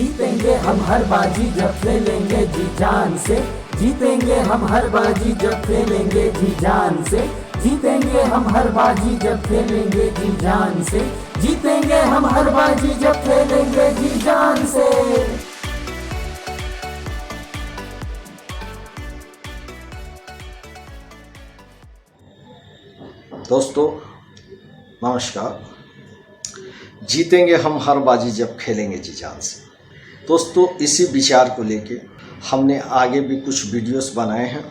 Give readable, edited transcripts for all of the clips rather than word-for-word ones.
जीतेंगे हम हर बाजी जब खेलेंगे जी जान से। जीतेंगे हम हर बाजी जब खेलेंगे जी जान से। जीतेंगे हम हर बाजी जब खेलेंगे जी जान से। जीतेंगे हम हर बाजी जब खेलेंगे जी जान से। दोस्तों नमस्कार। जीतेंगे हम हर बाजी जब खेलेंगे जी जान से। दोस्तों इसी विचार को लेके हमने आगे भी कुछ वीडियोस बनाए हैं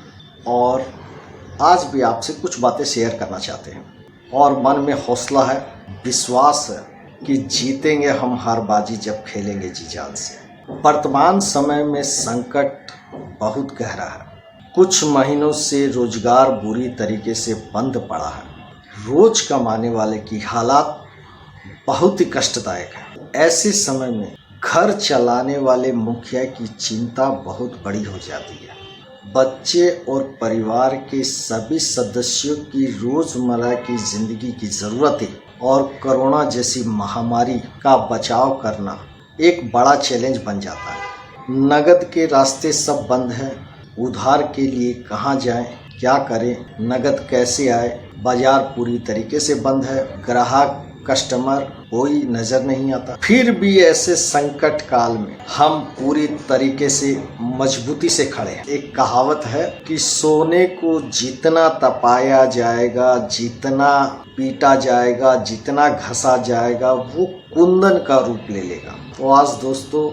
और आज भी आपसे कुछ बातें शेयर करना चाहते हैं और मन में हौसला है, विश्वास है कि जीतेंगे हम हर बाजी जब खेलेंगे जी जान से। वर्तमान समय में संकट बहुत गहरा है। कुछ महीनों से रोजगार बुरी तरीके से बंद पड़ा है। रोज कमाने वाले की हालात बहुत ही कष्टदायक है। ऐसे समय में घर चलाने वाले मुखिया की चिंता बहुत बड़ी हो जाती है। बच्चे और परिवार के सभी सदस्यों की रोजमर्रा की जिंदगी की जरूरतें और कोरोना जैसी महामारी का बचाव करना एक बड़ा चैलेंज बन जाता है। नगद के रास्ते सब बंद हैं। उधार के लिए कहाँ जाएं, क्या करें, नगद कैसे आए, बाजार पूरी तरीके से बंद है, ग्राहक कस्टमर कोई नजर नहीं आता। फिर भी ऐसे संकट काल में हम पूरी तरीके से मजबूती से खड़े हैं। एक कहावत है कि सोने को जितना तपाया जाएगा, जितना पीटा जाएगा, जितना घसा जाएगा, वो कुंदन का रूप ले लेगा। तो आज दोस्तों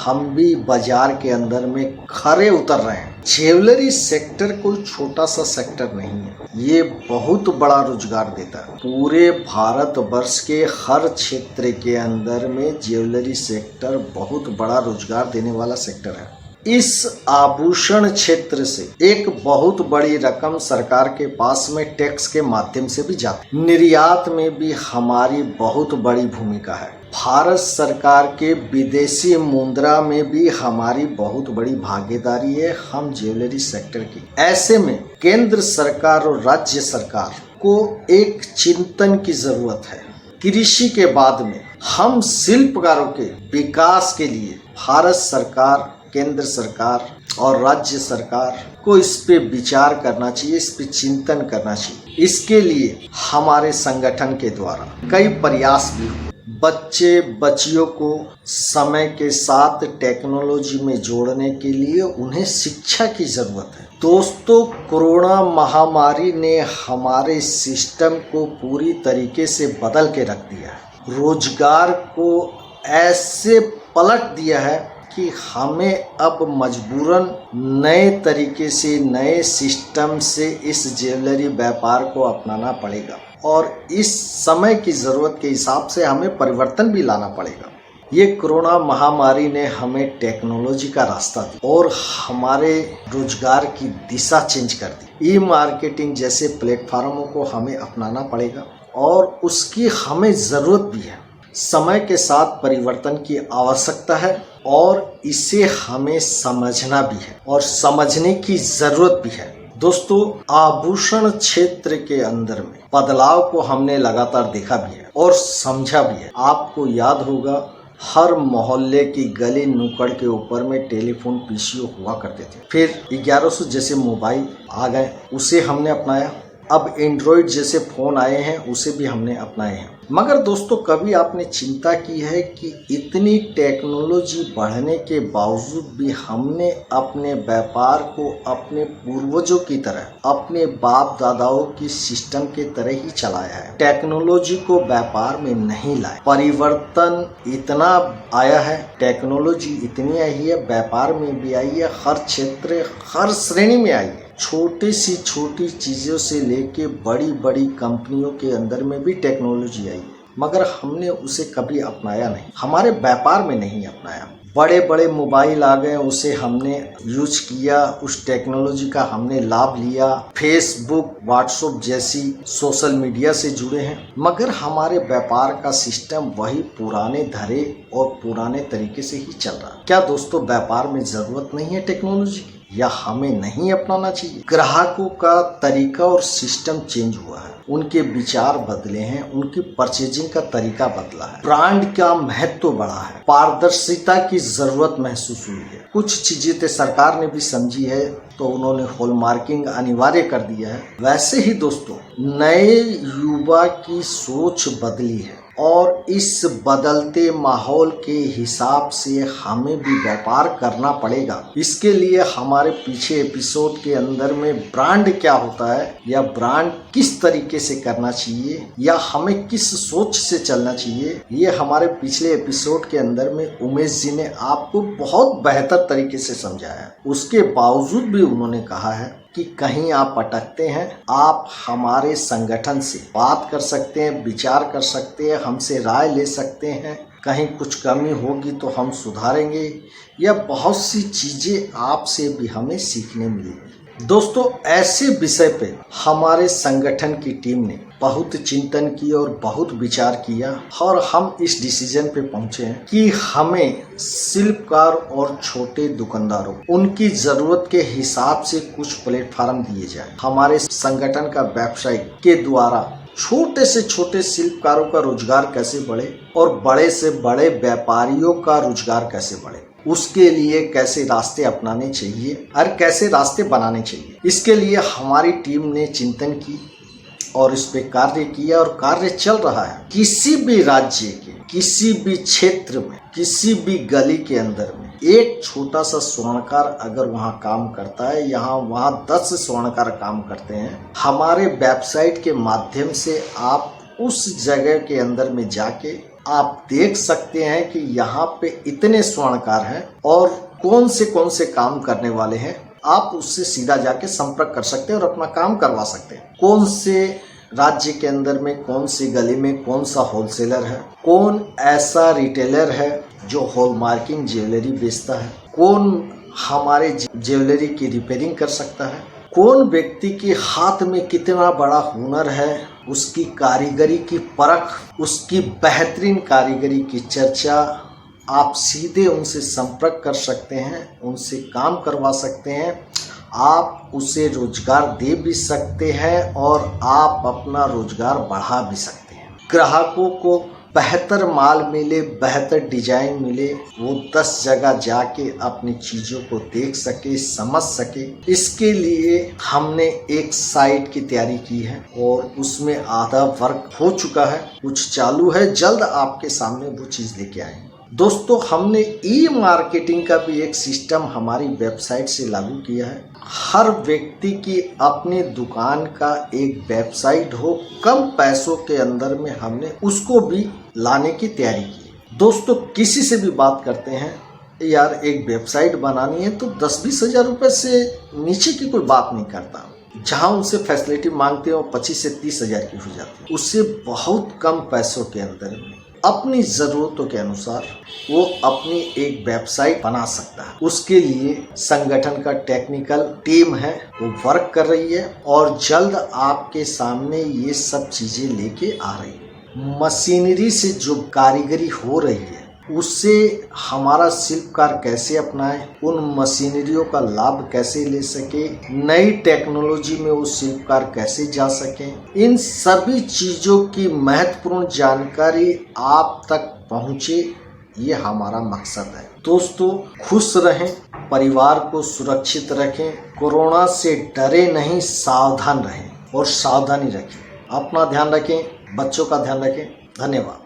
हम भी बाजार के अंदर में खरे उतर रहे हैं। ज्वेलरी सेक्टर कोई छोटा सा सेक्टर नहीं है, ये बहुत बड़ा रोजगार देता है। पूरे भारत वर्ष के हर क्षेत्र के अंदर में ज्वेलरी सेक्टर बहुत बड़ा रोजगार देने वाला सेक्टर है। इस आभूषण क्षेत्र से एक बहुत बड़ी रकम सरकार के पास में टैक्स के माध्यम से भी जाती है। निर्यात में भी हमारी बहुत बड़ी भूमिका है। भारत सरकार के विदेशी मुद्रा में भी हमारी बहुत बड़ी भागीदारी है हम ज्वेलरी सेक्टर की। ऐसे में केंद्र सरकार और राज्य सरकार को एक चिंतन की जरूरत है। कृषि के बाद में हम शिल्पकारों के विकास के लिए भारत सरकार, केंद्र सरकार और राज्य सरकार को इस पे विचार करना चाहिए, इस पे चिंतन करना चाहिए। इसके लिए हमारे संगठन के द्वारा कई प्रयास भी हुए। बच्चे बच्चियों को समय के साथ टेक्नोलॉजी में जोड़ने के लिए उन्हें शिक्षा की जरूरत है। दोस्तों कोरोना महामारी ने हमारे सिस्टम को पूरी तरीके से बदल के रख दिया है। रोजगार को ऐसे पलट दिया है कि हमें अब मजबूरन नए तरीके से, नए सिस्टम से इस ज्वेलरी व्यापार को अपनाना पड़ेगा और इस समय की ज़रूरत के हिसाब से हमें परिवर्तन भी लाना पड़ेगा। ये कोरोना महामारी ने हमें टेक्नोलॉजी का रास्ता दिया और हमारे रोजगार की दिशा चेंज कर दी। ई मार्केटिंग जैसे प्लेटफार्मों को हमें अपनाना पड़ेगा और उसकी हमें ज़रूरत भी है। समय के साथ परिवर्तन की आवश्यकता है और इसे हमें समझना भी है और समझने की ज़रूरत भी है। दोस्तों आभूषण क्षेत्र के अंदर में बदलाव को हमने लगातार देखा भी है और समझा भी है। आपको याद होगा हर मोहल्ले की गली नुक्कड़ के ऊपर में टेलीफोन पीसीओ हुआ करते थे। फिर 1100 जैसे मोबाइल आ गए, उसे हमने अपनाया। अब एंड्रॉइड जैसे फ़ोन आए हैं, उसे भी हमने अपनाए हैं। मगर दोस्तों कभी आपने चिंता की है कि इतनी टेक्नोलॉजी बढ़ने के बावजूद भी हमने अपने व्यापार को अपने पूर्वजों की तरह, अपने बाप दादाओं की सिस्टम के तरह ही चलाया है। टेक्नोलॉजी को व्यापार में नहीं लाए। परिवर्तन इतना आया है, टेक्नोलॉजी इतनी आई है, व्यापार में भी आई है, हर क्षेत्र हर श्रेणी में आई है। छोटी सी छोटी चीज़ों से लेके बड़ी बड़ी कंपनियों के अंदर में भी टेक्नोलॉजी आई, मगर हमने उसे कभी अपनाया नहीं, हमारे व्यापार में नहीं अपनाया। बड़े बड़े मोबाइल आ गए, उसे हमने यूज किया, उस टेक्नोलॉजी का हमने लाभ लिया। फेसबुक, व्हाट्सएप जैसी सोशल मीडिया से जुड़े हैं, मगर हमारे व्यापार का सिस्टम वही पुराने धरे और पुराने तरीके से ही चल रहा है। क्या दोस्तों व्यापार में ज़रूरत नहीं है टेक्नोलॉजी की? या हमें नहीं अपनाना चाहिए? ग्राहकों का तरीका और सिस्टम चेंज हुआ है, उनके विचार बदले हैं, उनकी परचेजिंग का तरीका बदला है, ब्रांड का महत्व बढ़ा है, पारदर्शिता की जरूरत महसूस हुई है। कुछ चीजें तो सरकार ने भी समझी है तो उन्होंने हॉलमार्किंग अनिवार्य कर दिया है। वैसे ही दोस्तों, नए युवा की सोच बदली है और इस बदलते माहौल के हिसाब से हमें भी व्यापार करना पड़ेगा। इसके लिए हमारे पीछे एपिसोड के अंदर में ब्रांड क्या होता है या ब्रांड किस तरीके से करना चाहिए या हमें किस सोच से चलना चाहिए, ये हमारे पिछले एपिसोड के अंदर में उमेश जी ने आपको बहुत बेहतर तरीके से समझाया। उसके बावजूद भी उन्होंने कहा है कि कहीं आप अटकते हैं, आप हमारे संगठन से बात कर सकते हैं, विचार कर सकते हैं, हमसे राय ले सकते हैं, कहीं कुछ कमी होगी तो हम सुधारेंगे, या बहुत सी चीज़ें आपसे भी हमें सीखने मिलेगी। दोस्तों, ऐसे विषय पे हमारे संगठन की टीम ने बहुत चिंतन की और बहुत विचार किया और हम इस डिसीजन पे पहुंचे हैं कि हमें शिल्पकार और छोटे दुकानदारों उनकी जरूरत के हिसाब से कुछ प्लेटफॉर्म दिए जाए। हमारे संगठन का वेबसाइट के द्वारा छोटे से छोटे शिल्पकारों का रोजगार कैसे बढ़े और बड़े से बड़े व्यापारियों का रोजगार कैसे बढ़े, उसके लिए कैसे रास्ते अपनाने चाहिए और कैसे रास्ते बनाने चाहिए, इसके लिए हमारी टीम ने चिंतन की और इस पे कार्य किया और कार्य चल रहा है। किसी भी राज्य के किसी भी क्षेत्र में किसी भी गली के अंदर में एक छोटा सा स्वर्णकार अगर वहाँ काम करता है, वहाँ 10 स्वर्णकार काम करते हैं। हमारे वेबसाइट के माध्यम से आप उस जगह के अंदर में जाके आप देख सकते हैं कि यहाँ पे इतने स्वर्णकार हैं और कौन से काम करने वाले हैं। आप उससे सीधा जाके संपर्क कर सकते हैं और अपना काम करवा सकते हैं। कौन से राज्य के अंदर में कौन सी गली में कौन सा होलसेलर है, कौन ऐसा रिटेलर है जो हॉलमार्किंग ज्वेलरी बेचता है, कौन हमारे ज्वेलरी की रिपेयरिंग कर सकता है, कौन व्यक्ति के हाथ में कितना बड़ा हुनर है, उसकी कारीगरी की परख, उसकी बेहतरीन कारीगरी की चर्चा, आप सीधे उनसे संपर्क कर सकते हैं, उनसे काम करवा सकते हैं, आप उसे रोजगार दे भी सकते हैं और आप अपना रोजगार बढ़ा भी सकते हैं। ग्राहकों को बेहतर माल मिले, बेहतर डिजाइन मिले, वो 10 जगह जाके अपनी चीज़ों को देख सके, समझ सके। इसके लिए हमने एक साइट की तैयारी की है और उसमें आधा वर्क हो चुका है, कुछ चालू है, जल्द आपके सामने वो चीज़ लेके आएंगे। दोस्तों, हमने ई मार्केटिंग का भी एक सिस्टम हमारी वेबसाइट से लागू किया है। हर व्यक्ति की अपनी दुकान का एक वेबसाइट हो, कम पैसों के अंदर में हमने उसको भी लाने की तैयारी की। दोस्तों, किसी से भी बात करते हैं, यार एक वेबसाइट बनानी है तो 10-20 हज़ार रुपये से नीचे की कोई बात नहीं करता। जहाँ उनसे फैसिलिटी मांगते हो 25 से 30 हज़ार की हो जाती है। उससे बहुत कम पैसों के अंदर में अपनी ज़रूरतों के अनुसार वो अपनी एक वेबसाइट बना सकता है। उसके लिए संगठन का टेक्निकल टीम है, वो वर्क कर रही है और जल्द आपके सामने ये सब चीज़ें लेके आ रही है। मशीनरी से जो कारीगरी हो रही है उससे हमारा शिल्पकार कैसे अपनाए, उन मशीनरियों का लाभ कैसे ले सके, नई टेक्नोलॉजी में वो शिल्पकार कैसे जा सके, इन सभी चीज़ों की महत्वपूर्ण जानकारी आप तक पहुँचे, ये हमारा मकसद है। दोस्तों, खुश रहें, परिवार को सुरक्षित रखें, कोरोना से डरे नहीं, सावधान रहें और सावधानी रखें। अपना ध्यान रखें, बच्चों का ध्यान रखें। धन्यवाद।